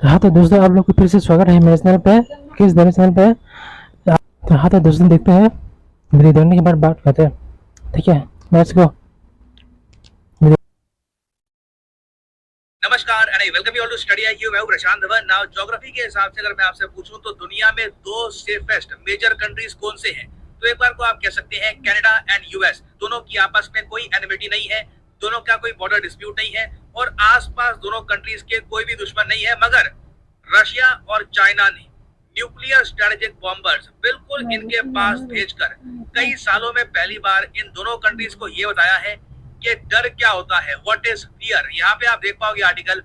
हाँ तो दोस्तों, आप लोग को फिर से स्वागत है मेरे चैनल पे। किस धर्म चैनल पे? तो हाँ तो दोस्तों, देखते हैं मेरी धरने के बाद बात करते हैं। ठीक है, लेट्स गो। नमस्कार and I welcome you all to study I Q. मैं हूं प्रशांत धवन। नाउ ज्योग्राफी के हिसाब से अगर मैं आपसे पूछूं तो दुनिया में दो सेफेस्ट मेजर कंट्रीज कौन से हैं, तो एक बार को आप कह सकते हैं कनाडा एंड यूएस। दोनों की आपस में कोई एनिमिटी नहीं है, दोनों का कोई बॉर्डर डिस्प्यूट नहीं है और आसपास दोनों कंट्रीज के कोई भी दुश्मन नहीं है। मगर रशिया और चाइना ने न्यूक्लियर स्ट्रेटेजिक बॉम्बर्स बिल्कुल इनके पास भेजकर कई सालों में पहली बार इन दोनों कंट्रीज को यह बताया है कि डर क्या होता है, व्हाट इज फियर। यहाँ पे आप देख पाओगे आर्टिकल,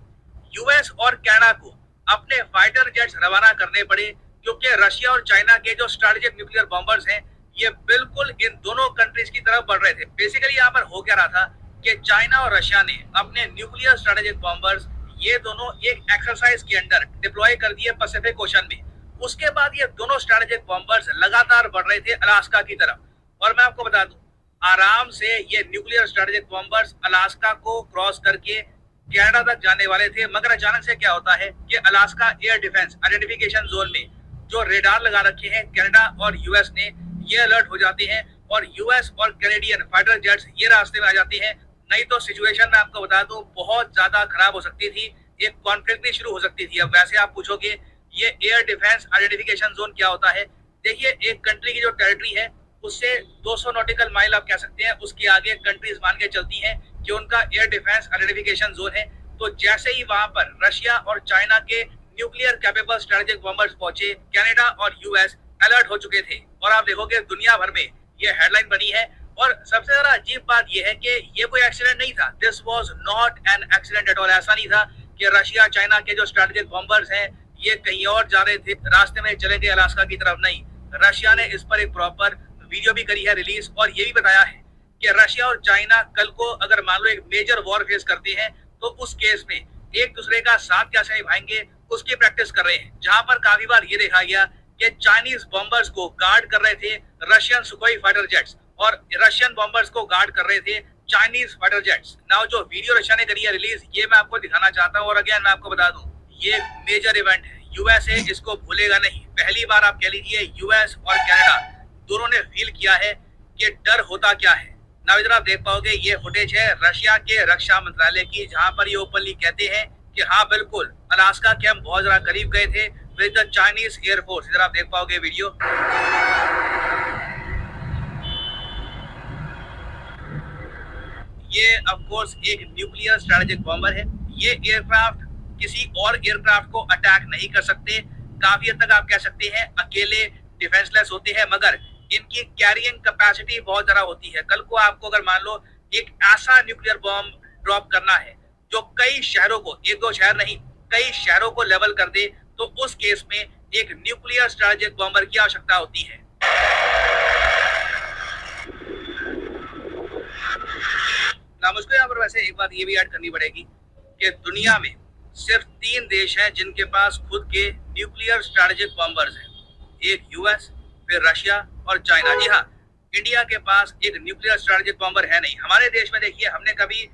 यूएस और कनाडा को अपने फाइटर जेट्स रवाना करने पड़े क्योंकि रशिया और चाइना के जो स्ट्रेटेजिक न्यूक्लियर बॉम्बर्स हैं ये बिल्कुल इन दोनों कंट्रीज की तरफ बढ़ रहे थे। बेसिकली यहाँ पर हो क्या रहा था कि चाइना और रशिया ने अपने न्यूक्लियर स्ट्रेटेजिक बॉम्बर्स ये दोनों एक एक्सरसाइज के अंदर डिप्लॉय कर दिए पैसिफिक ओशन में। उसके बाद ये दोनों स्ट्रेटेजिक बॉम्बर्स लगातार बढ़ रहे थे अलास्का की तरफ। और मैं आपको बता दूं, आराम से ये न्यूक्लियर स्ट्रेटेजिक बॉम्बर्स अलास्का को क्रॉस करके कनाडा तक जाने वाले थे। मगर अचानक से क्या होता है कि Alaska air defence identification zone में जो रेडार लगा रखे हैं कनाडा और यूएस ने, ये अलर्ट हो जाते हैं और यूएस और कैनेडियन फाइटर जेट्स ये रास्ते में आ जाते हैं। नहीं तो सिचुएशन मैं आपको बता दूं बहुत ज्यादा खराब हो सकती थी, एक कॉन्फ्लिक्ट भी शुरू हो सकती थी। अब वैसे आप पूछोगे ये एयर डिफेंस आइडेंटिफिकेशन जोन क्या होता है। देखिए, एक कंट्री की जो टेरिटरी है उससे 200 नॉटिकल माइल आप कह सकते हैं उसके आगे कंट्रीज मान के चलती हैं कि उनका एयर डिफेंस आइडेंटिफिकेशन जोन है। तो जैसे ही वहां पर रशिया और चाइना के न्यूक्लियर कैपेबल स्ट्रेटेजिक बॉम्बर्स पहुंचे, कनाडा और यूएस अलर्ट हो चुके थे। और आप देखोगे दुनिया भर में ये हेडलाइन बनी है। और सबसे ज्यादा अजीब बात यह है कि ये कोई एक्सीडेंट नहीं था, this was not an accident at all. ऐसा नहीं था कि रशिया चाइना के जो स्ट्रेटेजिक बॉम्बर्स हैं ये कहीं और जा रहे थे, रास्ते में चले गए अलास्का की तरफ। नहीं, रशिया ने इस पर एक प्रॉपर वीडियो भी करी है रिलीज और ये भी बताया है कि रशिया और चाइना कल को अगर मान लो एक मेजर वॉर फेस करते हैं तो उस केस में एक दूसरे का साथ कैसे निभाएंगे उसकी प्रैक्टिस कर रहे हैं। जहां पर काफी बार ये देखा गया कि चाइनीज बॉम्बर्स को गार्ड कर रहे थे रशियन सुखोई फाइटर जेट्स और रशियन बॉम्बर्स को गार्ड कर रहे थे चाइनीज फाइटर जेट्स। नाउ जो वीडियो रशिया ने करी है रिलीज, ये मैं आपको दिखाना चाहता हूँ। और अगेन मैं आपको बता दूं, ये मेजर इवेंट है, यूएसए इसको भूलेगा नहीं। पहली बार आप कह लीजिए यूएस और कनाडा दोनों ने फील किया है कि डर होता क्या है। नाउ इधर आप देख पाओगे ये फुटेज है रशिया के रक्षा मंत्रालय की, जहां पर ये ओपनली कहते हैं कि हाँ बिल्कुल अलास्का के हम बहुत ज्यादा करीब गए थे विद द चाइनीज एयरफोर्स। इधर आप देख पाओगे वीडियो। ये ऑफ कोर्स एक न्यूक्लियर स्ट्रेटेजिक बॉम्बर है। ये एयरक्राफ्ट किसी और एयरक्राफ्ट को अटैक नहीं कर सकते, काफी हद तक आप कह सकते हैं अकेले डिफेंसलेस होते हैं। मगर इनकी कैरियंग कैपेसिटी बहुत ज्यादा होती है। कल को आपको अगर मान लो एक ऐसा न्यूक्लियर बॉम्ब ड्रॉप करना है जो कई शहरों को, एक दो शहर नहीं कई शहरों को लेवल कर दे, तो उस केस में एक न्यूक्लियर स्ट्रेटेजिक बॉम्बर की आवश्यकता होती है। ना मुझको यहाँ पर वैसे एक बात ये भी ऐड करनी पड़ेगी कि दुनिया में सिर्फ 3 देश हैं जिनके पास खुद के न्यूक्लियर स्ट्रेटेजिक बॉम्बर्स हैं, एक यूएस, फिर रशिया और चाइना। जी हाँ, इंडिया के पास एक न्यूक्लियर स्ट्रेटेजिक बॉम्बर है नहीं। हमारे देश में देखिए, हमने कभी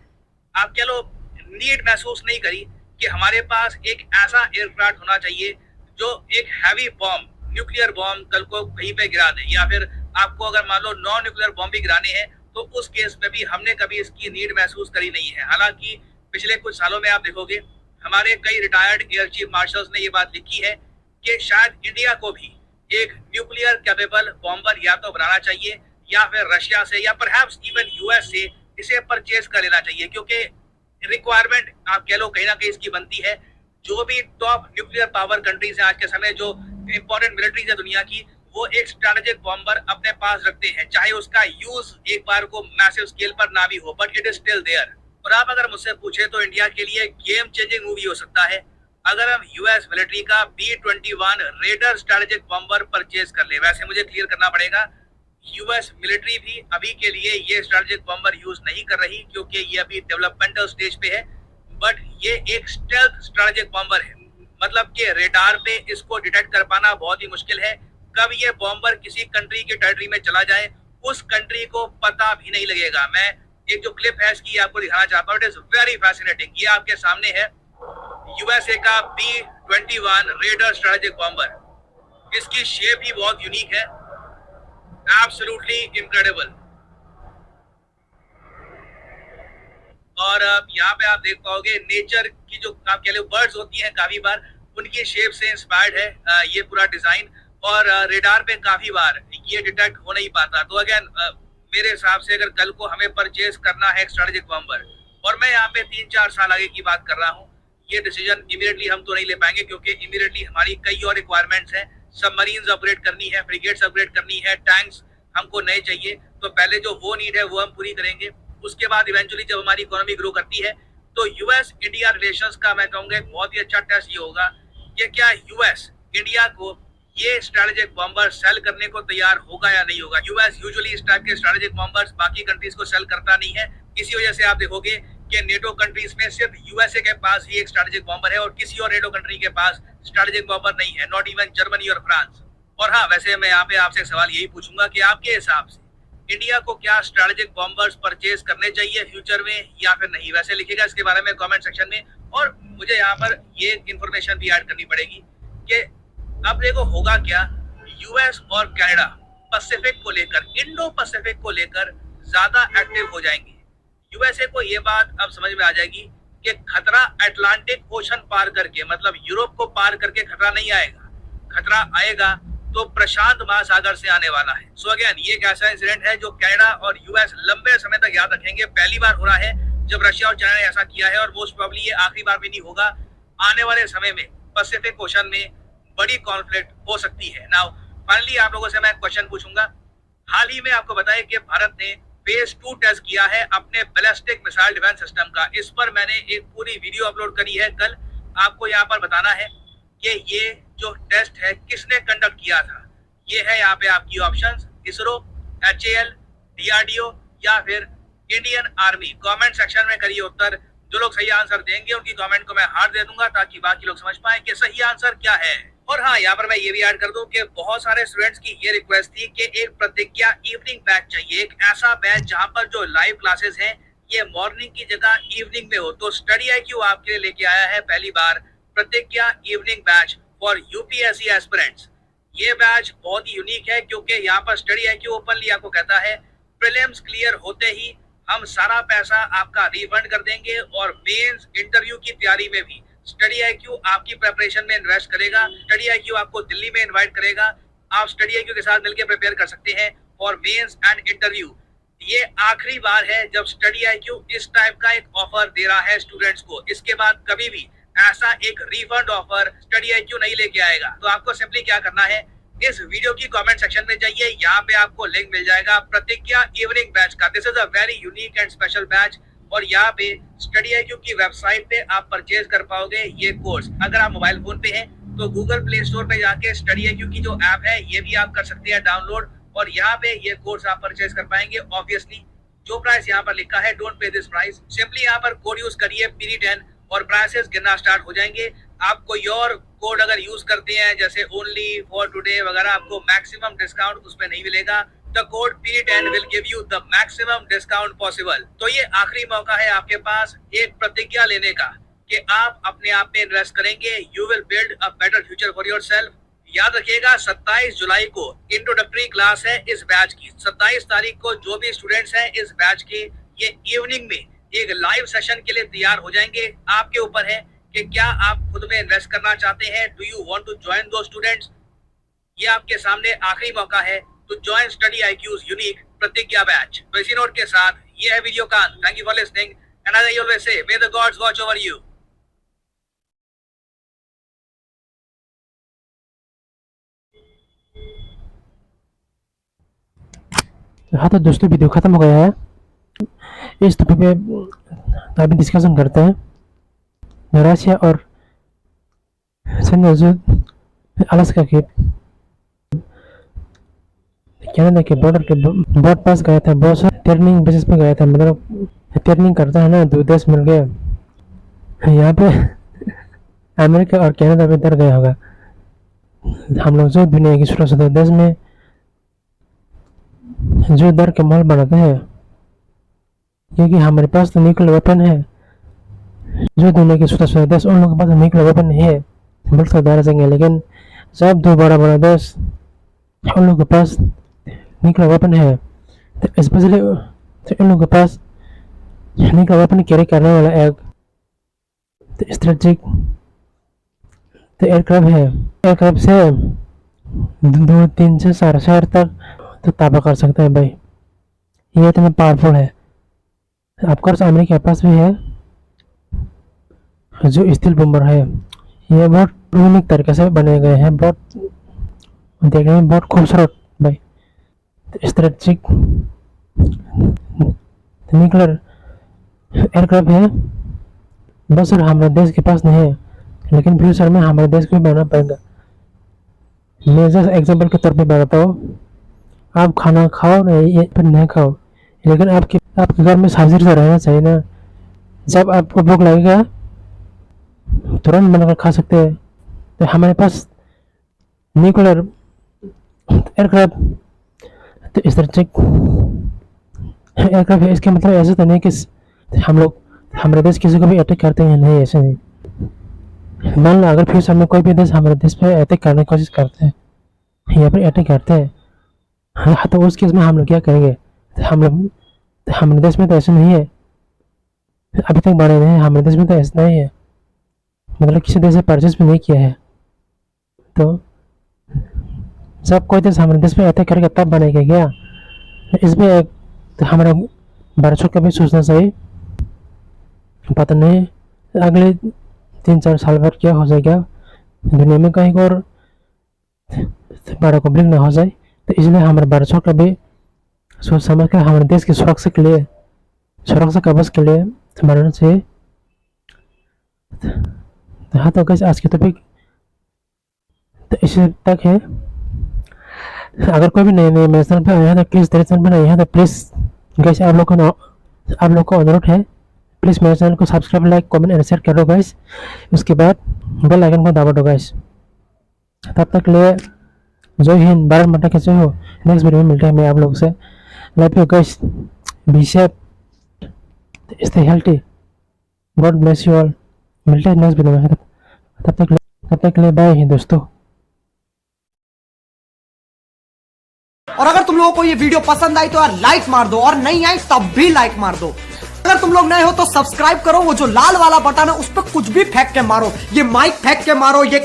आप कह लो नीड महसूस नहीं करी कि हमारे पास एक ऐसा एयरक्राफ्ट होना चाहिए जो एक हैवी बॉम्ब, न्यूक्लियर बॉम्ब कल को कहीं पे गिरा दे, या फिर आपको अगर मान लो नॉन न्यूक्लियर बॉम्ब भी गिराने हैं तो उस केस में भी हमने कभी इसकी नीड महसूस करी नहीं है। हालांकि पिछले कुछ सालों में आप देखोगे हमारे कई रिटायर्ड एयर चीफ मार्शल्स ने ये बात लिखी है कि शायद इंडिया को भी एक न्यूक्लियर कैपेबल बॉम्बर या तो बनाना चाहिए या फिर रशिया से या परहैप्स इवन यूएस से इसे परचेज कर लेना चाहिए, क्योंकि रिक्वायरमेंट आप कह लो कहीं ना कहीं इसकी बनती है। जो भी टॉप न्यूक्लियर पावर कंट्रीज हैं आज के समय, जो इंपॉर्टेंट मिलिट्रीज है दुनिया की, वो एक स्ट्रेटेजिक बॉम्बर अपने पास रखते हैं, चाहे उसका यूज एक बार को मैसिव स्केल पर ना भी हो, but it is still there. और आप अगर मुझसे पूछे तो इंडिया के लिए गेम चेंजिंग मूवी हो सकता है अगर हम यूएस मिलिट्री का B-21 raider strategic bomber purchase कर ले। वैसे मुझे क्लियर करना पड़ेगा, यूएस मिलिट्री भी अभी के लिए ये स्ट्रेटेजिक बॉम्बर यूज नहीं कर रही क्योंकि ये अभी डेवलपमेंटल स्टेज पे है। बट ये एक स्टेल्थ स्ट्रेटेजिक बॉम्बर है, मतलब कि रेडार पे इसको डिटेक्ट कर पाना बहुत ही मुश्किल है। कब ये बॉम्बर किसी कंट्री के टेरिटरी में चला जाए उस कंट्री को पता भी नहीं लगेगा। मैं एक जो क्लिप है इसकी आपको दिखाना चाहता हूँ, इट इज वेरी फैसिनेटिंग। ये आपके सामने है यूएसए का B-21 रेडर स्ट्रेटेजिक बॉम्बर। इसकी शेप ही बहुत यूनिक है, एब्सोल्युटली इनक्रेडिबल। और यहाँ पे आप देख पाओगे नेचर की जो आप कह लो बर्ड्स होती हैं, काफी बार उनकी शेप से इंस्पायर्ड है ये पूरा डिजाइन। और रेडार पे काफी बार ये डिटेक्ट हो नहीं पाता। तो अगेन मेरे हिसाब से अगर कल को हमें परचेज करना है स्ट्रेटेजिक बॉम्बर, और मैं यहाँ पे 3-4 साल आगे की बात कर रहा हूँ, ये डिसीजन इमीडिएटली हम तो नहीं ले पाएंगे, क्योंकि इमीडिएटली हमारी कई और रिक्वायरमेंट्स हैं। सबमरीन्स अपग्रेड करनी है, फ्रिगेट्स अपग्रेड करनी है, टैंक्स हमको नए चाहिए। तो पहले जो वो नीड है वो हम पूरी करेंगे। उसके बाद इवेंचुअली जब हमारी इकोनॉमी ग्रो करती है तो यूएस इंडिया रिलेशंस का मैं कहूंगा एक बहुत ही अच्छा टेस्ट ये होगा कि क्या यूएस इंडिया को ये स्ट्रेटेजिक बॉम्बर सेल करने को तैयार होगा या नहीं होगा। यूएस यूजुअली इस टाइप के स्ट्रेटेजिक बॉम्बर्स बाकी कंट्रीज को सेल करता नहीं है। इसी वजह से आप देखोगे कि नेटो कंट्रीज में सिर्फ यूएसए के पास ही एक स्ट्रेटेजिक बॉम्बर है और किसी और नेटो कंट्री के पास स्ट्रेटेजिक बॉम्बर नहीं है, नॉट इवन जर्मनी और फ्रांस। और हाँ, वैसे मैं यहाँ पे आपसे एक सवाल यही पूछूंगा कि आपके हिसाब से इंडिया को क्या स्ट्रेटेजिक बॉम्बर्स परचेज करने चाहिए फ्यूचर में या फिर नहीं। वैसे लिखिएगा इसके बारे में कमेंट सेक्शन में। और मुझे यहाँ पर ये इंफॉर्मेशन भी ऐड करनी पड़ेगी कि अब देखो होगा क्या, यूएस और कनाडा पैसिफिक को लेकर, इंडो पैसिफिक को लेकर ज्यादा एक्टिव हो जाएंगे। यूएसए को ये बात अब समझ में आ जाएगी कि खतरा अटलांटिक ओशन पार करके, मतलब यूरोप को पार करके खतरा नहीं आएगा, खतरा आएगा तो प्रशांत महासागर से आने वाला है। सो अगेन ये एक ऐसा इंसिडेंट है जो कनाडा और यूएस लंबे समय तक याद रखेंगे। पहली बार हो रहा है जब रशिया और चाइना ने ऐसा किया है, और मोस्ट प्रोबेबली ये आखिरी बार भी नहीं होगा। आने वाले समय में पैसिफिक ओशन में बड़ी कॉन्फ्लिक्ट हो सकती है। नाउ फाइनली आप लोगों से मैं क्वेश्चन पूछूंगा, हाल ही में आपको बताया कि भारत ने फेज 2 टेस्ट किया है अपने बैलिस्टिक मिसाइल डिफेंस सिस्टम का। इस पर मैंने एक पूरी वीडियो अपलोड करी है कल। आपको यहाँ पर बताना है कि ये जो टेस्ट है किसने कंडक्ट किया था। ये है यहाँ पे आपकी ऑप्शंस, इसरो, HAL, DRDO या फिर इंडियन आर्मी। कमेंट सेक्शन में करिए उत्तर। जो लोग सही आंसर देंगे उनकी कमेंट को मैं हार्ट दे दूंगा ताकि बाकी लोग समझ पाए कि सही आंसर क्या है। और हाँ, यहाँ पर मैं ये भी ऐड कर दूं कि बहुत सारे स्टूडेंट्स की ये रिक्वेस्ट थी कि एक प्रतिज्ञा इवनिंग बैच चाहिए, एक ऐसा बैच जहां पर जो लाइव क्लासेस हैं ये मॉर्निंग की जगह इवनिंग में हो। तो स्टडी IQ आपके लिए लेके आया है पहली बार प्रतिज्ञा evening batch for UPSC aspirants. ये बैच बहुत ही यूनिक है क्योंकि यहाँ पर स्टडी IQ ओपनली आपको कहता है प्रीलिम्स क्लियर होते ही हम सारा पैसा आपका रिफंड कर देंगे, और मेंस इंटरव्यू की तैयारी में भी स्टडी IQ आपकी प्रिपरेशन में इन्वेस्ट करेगा। स्टडी IQ आपको दिल्ली में इनवाइट करेगा, आप स्टडी IQ के साथ मिलकर प्रिपेयर कर सकते हैं फॉर मेंस एंड इंटरव्यू। ये आखिरी बार है जब स्टडी IQ इस टाइप का एक ऑफर दे रहा है स्टूडेंट्स को। इसके बाद कभी भी ऐसा एक रिफंड ऑफर स्टडी IQ नहीं लेके आएगा। तो आपको सिंपली क्या करना है, इस वीडियो की कमेंट सेक्शन में जाइए, यहाँ पे आपको लिंक मिल जाएगा प्रतिज्ञा इवनिंग बैच का। This is a very unique and special batch, और यहाँ पे स्टडी IQ की वेबसाइट पे आप परचेज कर पाओगे ये कोर्स। अगर आप मोबाइल फोन पे हैं तो गूगल प्ले स्टोर पे जाके स्टडी IQ की जो ऐप है ये भी आप कर सकते हैं डाउनलोड, और यहाँ पे ये कोर्स आप परचेज कर पाएंगे। ऑब्वियसली जो प्राइस यहाँ पर लिखा है, don't pay this price, simply यहाँ पर कोड यूज करिए PD10 और प्राइसेस गिरना स्टार्ट हो जाएंगे। आप कोई और कोड अगर यूज करते हैं जैसे ओनली फॉर टुडे वगैरह, आपको मैक्सिमम डिस्काउंट उसमें नहीं मिलेगा। The code PD10 will give you the maximum discount possible. तो ये आखिरी मौका है आपके पास एक प्रतिज्ञा लेने का कि आप अपने आप में इन्वेस्ट करेंगे। You will build a better future for yourself. याद रखिएगा 27 जुलाई को इंट्रोडक्टरी क्लास है इस बैच की। 27 तारीख को जो भी स्टूडेंट्स हैं इस बैच के, ये इवनिंग में एक लाइव सेशन के लिए तैयार हो जाएंगे। आपके ऊपर है कि क्या आप खुद में इन्वेस्ट करना चाहते हैं। Do you want to join the students. ये आपके सामने आखिरी मौका है to join study IQ's unique Pratigya batch. तो इसी नोट के साथ ये है वीडियो का। Thank you for listening and as I always say, may the gods watch over you. हाँ तो दोस्तों, वीडियो ख़त्म हो गया है। इस टॉपिक पे अभी डिस्कशन करते हैं रशिया और अलास्का के कनाडा के बॉर्डर के बोर्ड पास गया था। बहुत सारे ट्रेनिंग बेसिस पे गया था, मतलब ट्रेनिंग करता है ना, दो देश मिल गए। यहाँ पे अमेरिका और कनाडा पे डर गया होगा। हम लोग जो दुनिया की छोटे छोटे देश में जो डर के माहौल बनाते हैं, क्योंकि हमारे पास तो न्यूक्लियर वेपन है, जो दुनिया के छोटा छोटा देश उन लोगों के पास न्यूक्लियर वेपन नहीं है, बोल सकते दारा सिंह है, लेकिन सब दो बड़ा बड़ा देश उन लोगों के पास न्यूक्लियर वेपन है। तो स्पेशली इन लोगों के पास न्यूक्लियर वेपन कैरी करने वाला एक स्ट्रेटेजिक एयरक्राफ्ट है। एयरक्राफ्ट से 2-3 से 4 शहर तक तो ताबा कर सकता है भाई, ये इतना पावरफुल है। ऑफकोर्स अमेरिका के पास भी है जो स्टील बम्बर है, ये बहुत यूनिक तरीके से बने गए हैं, बहुत देखने में बहुत खूबसूरत भाई। स्ट्रेटेजिक न्यूक्लियर एयरक्राफ्ट है, बस हमारे देश के पास नहीं है, लेकिन फ्यूचर में हमारे देश को भी बनाना पड़ेगा। मैं जैसे एग्जाम्पल के तौर पे बताता हूँ, आप खाना खाओ नहीं फिर नहीं खाओ, लेकिन आपके घर में हाजिर से रहना चाहिए ना। जब आपको भूख लगेगा तुरंत बनाकर खा सकते हैं। तो हमारे पास न्यूक्लियर एयरक्राफ्ट तो स्ट्रेटेजिक एयरक्राफ्ट है, इसका मतलब ऐसा तो नहीं कि हम लोग हमारे देश किसी को भी अटैक करते हैं, नहीं ऐसे नहीं। मान लो अगर फ्यूचर में कोई भी देश हमारे देश पे अटैक करने की कोशिश करते हैं या फिर अटैक करते हैं, हाँ तो उस केस में हम लोग क्या करेंगे? हमारे देश में तो ऐसा नहीं है, अभी तक बने नहीं, हमारे देश में तो ऐसा नहीं है, मतलब किसी देश से परचेज भी नहीं किया है। तो जब कोई देश हमारे देश पे अटैक करेगा तब बनेगा क्या? इसमें एक तो हमारा भारत का भी सोचना चाहिए। पता नहीं अगले 3-4 साल बाद क्या हो जाएगा दुनिया में, कहीं और बड़ा कॉन्फ्लिक्ट ना हो जाए। तो इसलिए हमारे भारत का भी सोच समझ कर हमारे देश की सुरक्षा के लिए, सुरक्षा कवच के लिए बनाना चाहिए। तो हाँ, तो कैसे आज के टॉपिक तो इसी तक है। अगर कोई भी नए मेरे चैनल पर आया है तो प्लीज़ तेरे चैनल पर नहीं है तो प्लीज़ गाइस आप लोग को अनुरोध है, प्लीज़ मेरे चैनल को subscribe, like, comment and share करो गाइस। उसके बाद बेल आइकन को दबा दो गाइस। तब तक लिए जय हिंद, भारत माता की जय हो। नेक्स्ट वीडियो में मिलते हैं मैं आप लोगों से। Love you guys, be safe, stay healthy, God bless you all. मिलते हैं नेक्स्ट वीडियो में, तब तक लिए बाय दोस्तों। और अगर तुम लोगों को ये वीडियो पसंद आई तो यार लाइक मार दो, और नहीं आई तब भी लाइक मार दो। अगर तुम लोग नए हो तो सब्सक्राइब करो, वो जो लाल वाला बटन है उस पर कुछ भी फेंक के मारो, ये माइक फेंक के मारो, ये